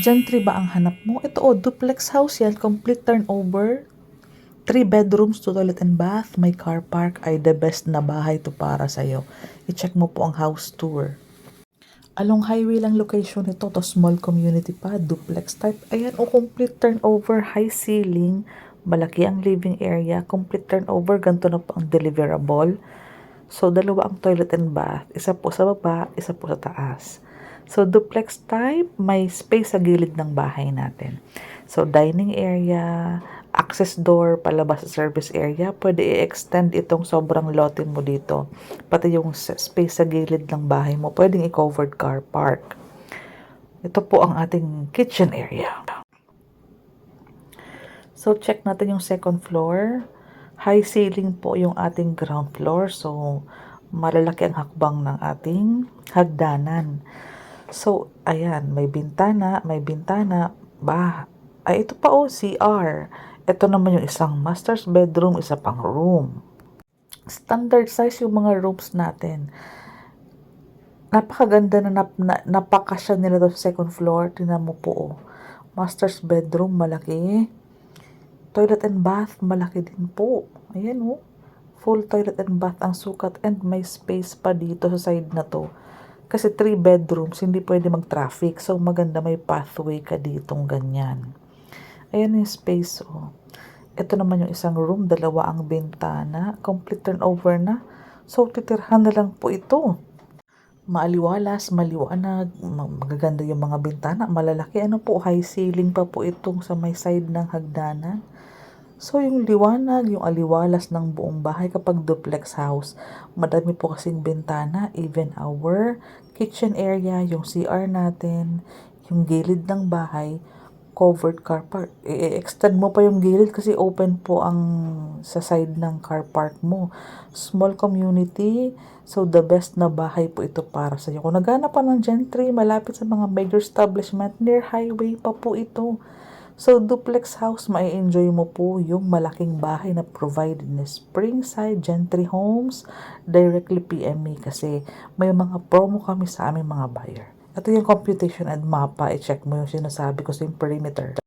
Gentry ba ang hanap mo? Ito duplex house yan, complete turnover. 3 bedrooms, 2 toilet and bath, may car park, ay the best na bahay to para sa'yo. I-check mo po ang house tour. Along highway lang location nito, to small community pa, duplex type. Ayan, complete turnover, high ceiling, malaki ang living area, complete turnover, ganito na po ang deliverable. So, dalawa ang toilet and bath, isa po sa baba, isa po sa taas. So, duplex type, may space sa gilid ng bahay natin. So, dining area, access door, palabas sa service area, pwede i-extend itong sobrang lote mo dito. Pati yung space sa gilid ng bahay mo, pwedeng i-covered car park. Ito po ang ating kitchen area. So, check natin yung second floor. High ceiling po yung ating ground floor. So, malalaki ang hakbang ng ating hagdanan. So, ayan, may bintana, ay ito pa CR. Ito naman yung isang master's bedroom, isa pang room. Standard size yung mga rooms natin. Napakaganda na napakasya nila to sa second floor. Tingnan mo po, master's bedroom, malaki. Toilet and bath, malaki din po. Ayan full toilet and bath ang sukat and may space pa dito sa side na to. Kasi 3 bedrooms, hindi pwede mag-traffic. So, maganda may pathway ka ditong ganyan. Ayan yung space, Ito naman yung isang room, dalawa ang bintana. Complete turnover na. So, titirhan na lang po ito. Maaliwalas, maliwanag, magaganda yung mga bintana. Malalaki, high ceiling pa po itong sa may side ng hagdanan. So, yung liwanag, yung aliwalas ng buong bahay kapag duplex house, madami po kasing bintana, even our kitchen area, yung CR natin, yung gilid ng bahay, covered car park. I-extend mo pa yung gilid kasi open po ang sa side ng car park mo. Small community, so the best na bahay po ito para sa iyo. Kung naghanap pa ng gentry, malapit sa mga major establishment, near highway pa po ito. So, duplex house, mai-enjoy mo po yung malaking bahay na provided ni Springside Gentry Homes, directly PM me kasi may mga promo kami sa aming mga buyer. Ito yung computation and mapa, i-check mo yung sinasabi ko sa yung perimeter.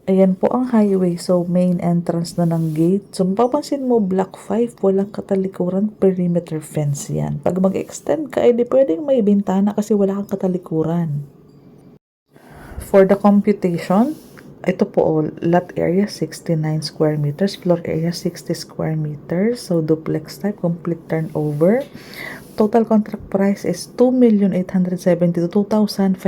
Ayan po ang highway, so main entrance na ng gate. So, mapapansin mo, block 5, walang katalikuran, perimeter fence yan. Pag mag-extend ka, edi pwedeng may bintana kasi wala kang katalikuran. For the computation, ito po, lot area 69 square meters, floor area 60 square meters. So, duplex type, complete turnover. Total contract price is 2,872,595.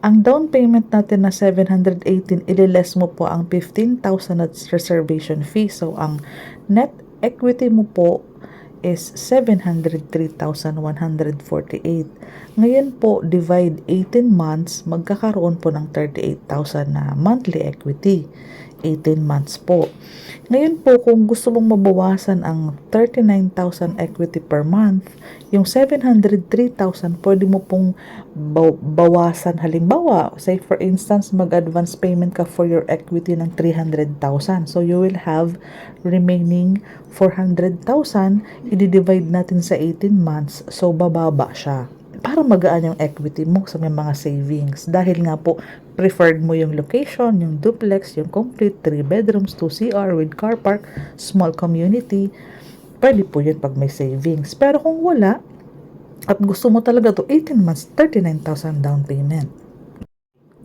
Ang down payment natin na 718, ililess mo po ang 15,000 at reservation fee. So, ang net equity mo po is 703,148. Ngayon po, divide 18 months, magkakaroon po ng 38,000 na monthly equity. 18 months po. Ngayon po, kung gusto mong mabawasan ang 39,000 equity per month, yung 703,000, pwede mo pong bawasan. Halimbawa, say for instance, mag-advance payment ka for your equity ng 300,000. So, you will have remaining 400,000, i-divide natin sa 18 months, so bababa siya. Para magaan yung equity mo sa may mga savings. Dahil nga po, preferred mo yung location, yung duplex, yung complete 3 bedrooms, 2 CR with car park, small community. Pwede po yun pag may savings. Pero kung wala, at gusto mo talaga to 18 months, 39,000 down payment.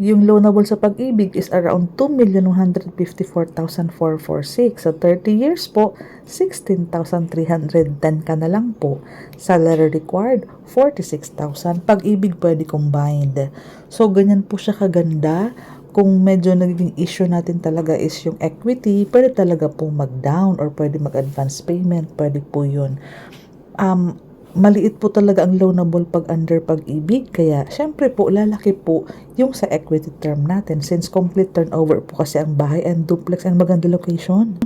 Yung loanable sa pag-ibig is around 2,154,446. Sa 30 years po, 16,310 ka na lang po. Salary required, 46,000. Pag-ibig pwede combined. So, ganyan po siya kaganda. Kung medyo naging issue natin talaga is yung equity, pwede talaga po mag-down or pwede mag-advance payment. Pwede po yun. Maliit po talaga ang loanable pag under pag-ibig, kaya syempre po lalaki po yung sa equity term natin since complete turnover po kasi ang bahay and duplex and maganda location.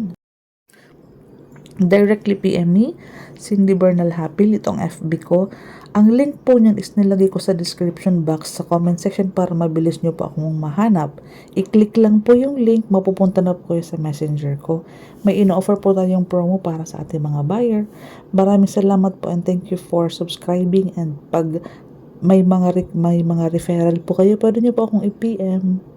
Directly PM me, Cindy Bernal Hapil, itong FB ko. Ang link po niyan is nilagay ko sa description box sa comment section para mabilis nyo po akong mahanap. I-click lang po yung link, mapupunta na po kayo sa messenger ko. May ino-offer po tayong promo para sa ating mga buyer. Maraming salamat po and thank you for subscribing and pag may mga referral po kayo, pwede niyo po akong i-PM.